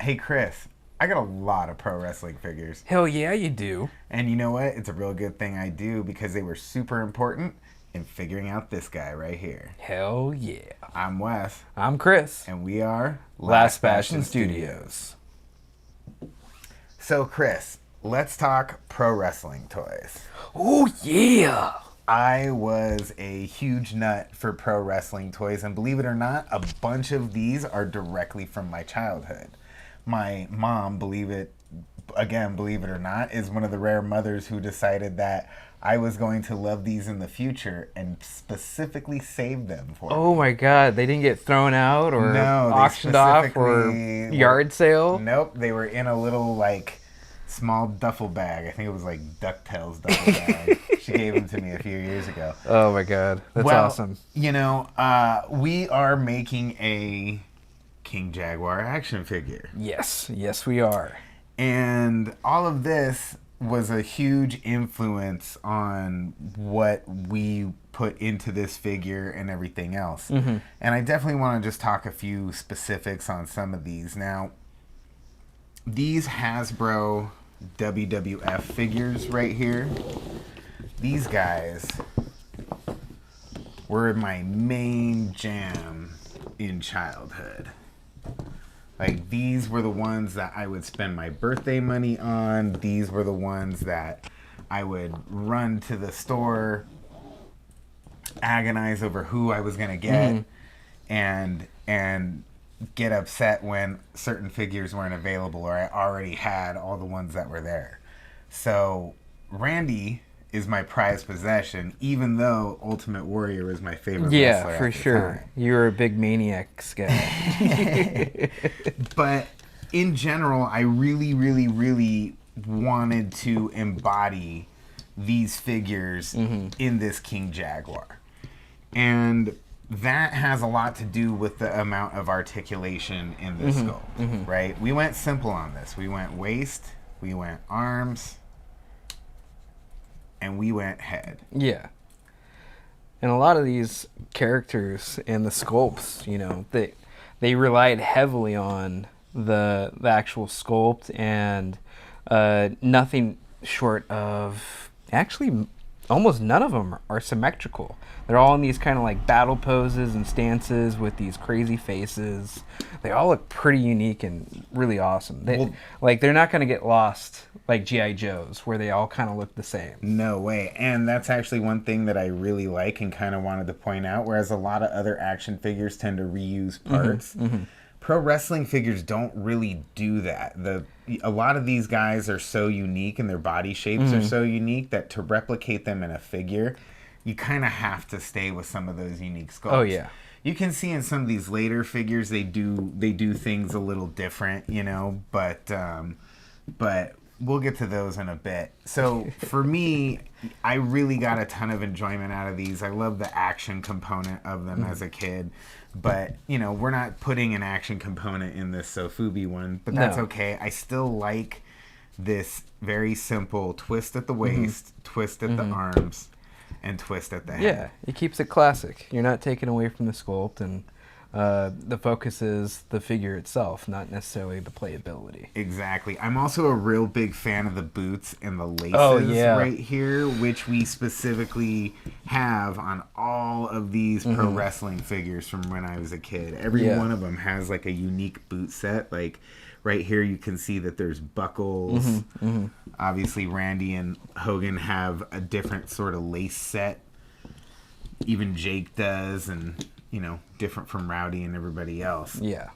Hey, Chris, I got a lot of pro wrestling figures. Hell yeah, you do. And you know what? It's a real good thing I do because they were super important in figuring out this guy right here. Hell yeah. I'm Wes. I'm Chris. And we are Last Fashion Studios. So, Chris, let's talk pro wrestling toys. Oh yeah. I was a huge nut for pro wrestling toys, and believe it or not, a bunch of these are directly from my childhood. My mom, believe it or not, is one of the rare mothers who decided that I was going to love these in the future and specifically saved them for Oh me. my god, they didn't get thrown out or No, they auctioned off or specifically yard sale? Nope, they were in a little, small duffel bag. I think it was like DuckTales duffel bag. She gave them to me a few years ago. Oh my god, that's awesome. You know, we are making a King Jaguar action figure. Yes, we are. And all of this was a huge influence on what we put into this figure and everything else. Mm-hmm. And I definitely want to just talk a few specifics on some of these. Now, these Hasbro WWF figures right here, these guys were my main jam in childhood. Like, these were the ones that I would spend my birthday money on. These were the ones that I would run to the store, agonize over who I was going to get, and get upset when certain figures weren't available or I already had all the ones that were there. So, Randy is my prized possession, even though Ultimate Warrior is my favorite wrestler. Yeah, for at the sure. time. You're a big Maniacs guy. But in general, I really, really, really wanted to embody these figures in this King Jaguar. And that has a lot to do with the amount of articulation in the sculpt, right? We went simple on this. We went waist, we went arms, and we went head. Yeah. And a lot of these characters and the sculpts, you know, they relied heavily on the actual sculpt and nothing short of, actually almost none of them are symmetrical. They're all in these kind of like battle poses and stances with these crazy faces. They all look pretty unique and really awesome. They're not going to get lost like G.I. Joes, where they all kind of look the same. No way. And that's actually one thing that I really like and kind of wanted to point out, whereas a lot of other action figures tend to reuse parts. Pro wrestling figures don't really do that. A lot of these guys are so unique and their body shapes are so unique that to replicate them in a figure, you kind of have to stay with some of those unique sculpts. Oh, yeah. You can see in some of these later figures they do things a little different, you know, but we'll get to those in a bit. So for me, I really got a ton of enjoyment out of these. I love the action component of them as a kid. But, you know, we're not putting an action component in this Sofubi one, but that's okay. I still like this very simple twist at the waist, twist at the arms, and twist at the head. Yeah, it keeps it classic. You're not taking away from the sculpt, and the focus is the figure itself, not necessarily the playability. Exactly. I'm also a real big fan of the boots and the laces right here, which we specifically have on all of these pro wrestling figures from when I was a kid. Every one of them has like a unique boot set. Like right here you can see that there's buckles. Obviously Randy and Hogan have a different sort of lace set. Even Jake does, and you know, different from Rowdy and everybody else. Yeah.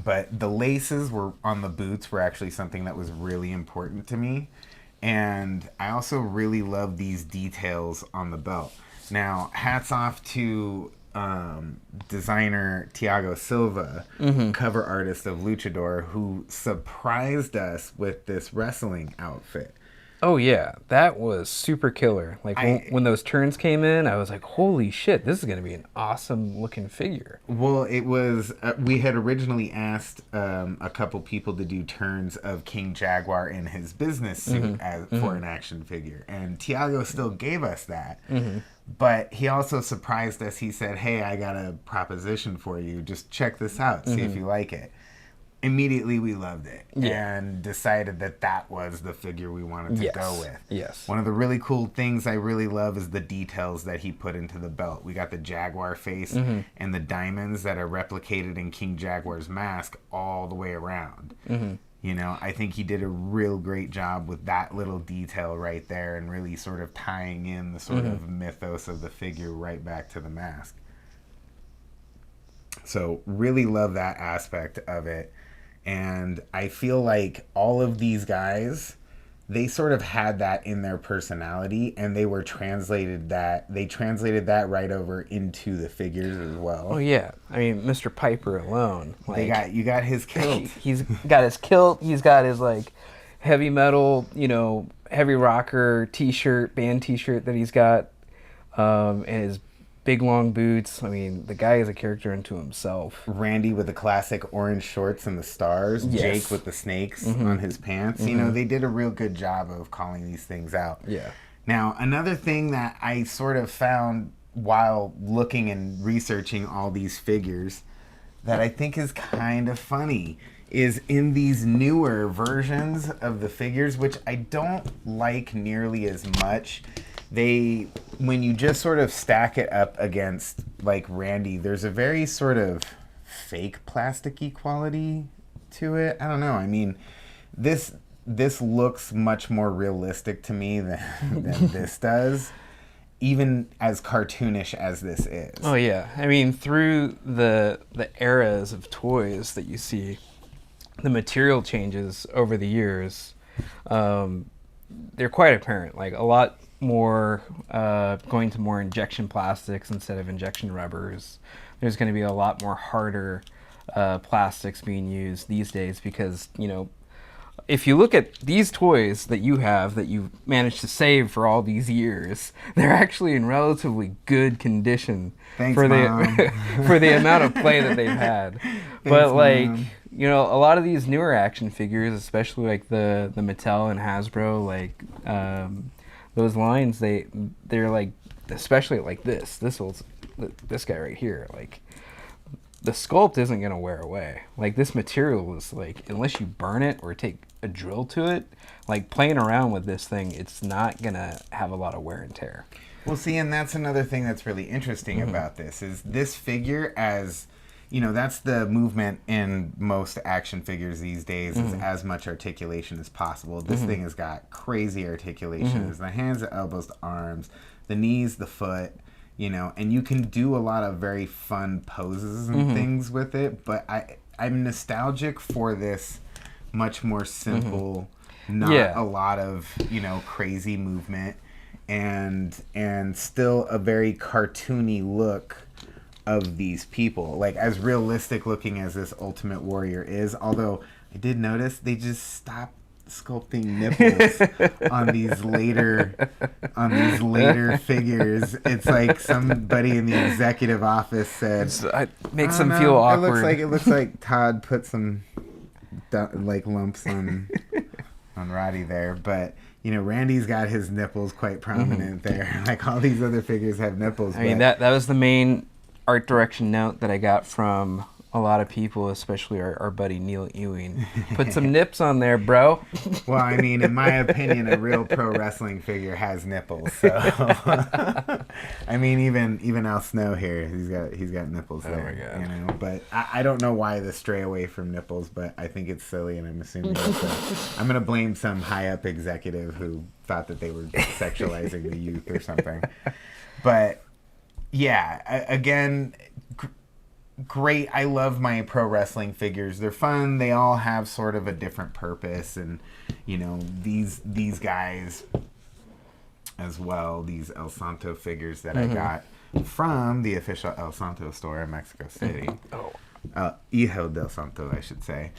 But the laces were on the boots were actually something that was really important to me. And I also really love these details on the belt. Now, hats off to designer Thiago Silva, cover artist of Luchador, who surprised us with this wrestling outfit. Oh yeah, that was super killer. Like when those turns came in, I was like, holy shit, this is going to be an awesome looking figure. Well, it was, we had originally asked a couple people to do turns of King Jaguar in his business suit for an action figure. And Tiago still gave us that. But he also surprised us. He said, hey, I got a proposition for you. Just check this out. See if you like it. immediately we loved it Yeah. and decided that that was the figure we wanted to go with. Yes. One of the really cool things I really love is the details that he put into the belt. We got the Jaguar face and the diamonds that are replicated in King Jaguar's mask all the way around. You know, I think he did a real great job with that little detail right there and really sort of tying in the sort of mythos of the figure right back to the mask. So really love that aspect of it. And I feel like all of these guys, they sort of had that in their personality, and they translated that right over into the figures as well. Oh yeah, I mean, Mr. Piper alone. Like, You got his kilt. He's got his kilt. He's got his like heavy metal, heavy rocker T-shirt, band T-shirt that he's got, and his big long boots. I mean, the guy is a character unto himself. Randy with the classic orange shorts and the stars. Yes. Jake with the snakes on his pants. You know, they did a real good job of calling these things out. Yeah. Now, another thing that I sort of found while looking and researching all these figures that I think is kind of funny is in these newer versions of the figures, which I don't like nearly as much. When you just sort of stack it up against like Randy, there's a very sort of fake plasticky quality to it. I don't know. I mean, this looks much more realistic to me than this does, even as cartoonish as this is. Oh yeah, I mean, through the eras of toys that you see, the material changes over the years, they're quite apparent. Like a lot more going to more injection plastics instead of injection rubbers. There's going to be a lot more harder plastics being used these days because, if you look at these toys that you have that you've managed to save for all these years, they're actually in relatively good condition. Thanks, for Mom. for the amount of play that they've had. But like, Mom. A lot of these newer action figures, especially like the Mattel and Hasbro, like those lines, they're like, especially like this guy right here, like the sculpt isn't going to wear away. Like this material is like, unless you burn it or take a drill to it, like playing around with this thing, it's not going to have a lot of wear and tear. Well, see, and that's another thing that's really interesting about this is this figure as, that's the movement in most action figures these days is as much articulation as possible. This thing has got crazy articulation. There's the hands, the elbows, the arms, the knees, the foot, and you can do a lot of very fun poses and things with it. But I'm nostalgic for this much more simple, not a lot of, crazy movement. And still a very cartoony look of these people, like as realistic looking as this Ultimate Warrior is. Although I did notice they just stopped sculpting nipples on these later figures. It's like somebody in the executive office said, It makes them feel awkward. It looks like Todd put some like lumps on Roddy there, but. Randy's got his nipples quite prominent there. Like all these other figures have nipples. I mean, that was the main art direction note that I got from a lot of people, especially our buddy Neil Ewing. Put some nips on there, bro. Well, I mean, in my opinion, a real pro wrestling figure has nipples. So, I mean, even Al Snow here, he's got nipples there. Oh my God. But I don't know why the stray away from nipples, but I think it's silly, and I'm assuming I'm gonna blame some high up executive who thought that they were sexualizing the youth or something. But yeah, again. Great. I love my pro wrestling figures. They're fun. They all have sort of a different purpose, and these guys as well. These El Santo figures that I got from the official El Santo store in Mexico City. Hijo del Santo, I should say.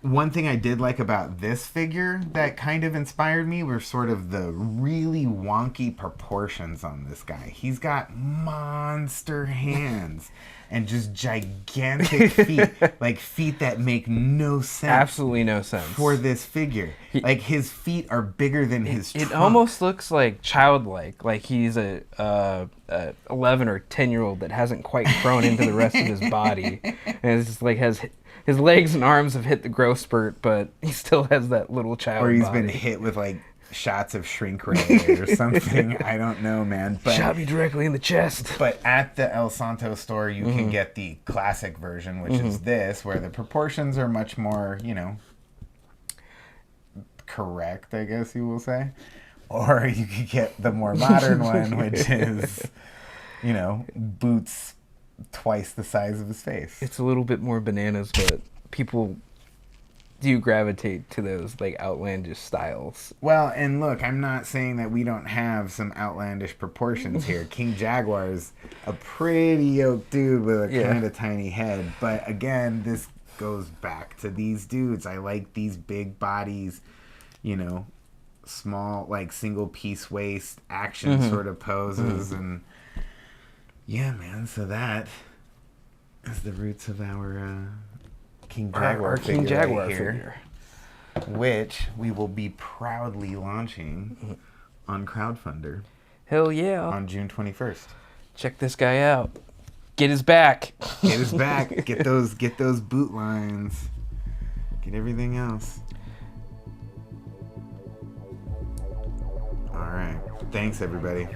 One thing I did like about this figure that kind of inspired me were sort of the really wonky proportions on this guy. He's got monster hands and just gigantic feet, like feet that make no sense. Absolutely no sense. For this figure. Like his feet are bigger than his trunk. It almost looks like childlike, like he's a 11 or 10-year-old that hasn't quite grown into the rest of his body. And it's just like has his legs and arms have hit the growth spurt, but he still has that little child Or he's body. been hit with like shots of shrink ray or something. I don't know, man. But Shot me directly in the chest. But at the El Santo store, you can get the classic version, which is this, where the proportions are much more, correct, I guess you will say. Or you could get the more modern one, which is, boots twice the size of his face. It's a little bit more bananas, but people do gravitate to those like outlandish styles. Well, and look, I'm not saying that we don't have some outlandish proportions here. King Jaguar is a pretty yoked dude with a kind of tiny head. But again, this goes back to these dudes. I like these big bodies, small, like single piece waist action sort of poses. And yeah, man, so that is the roots of our King Jaguar our King Jaguar right here, figure, which we will be proudly launching on Crowdfundr. Hell yeah! On June 21st. Check this guy out. Get his back. Get his back. Get those boot lines. Get everything else. All right. Thanks, everybody.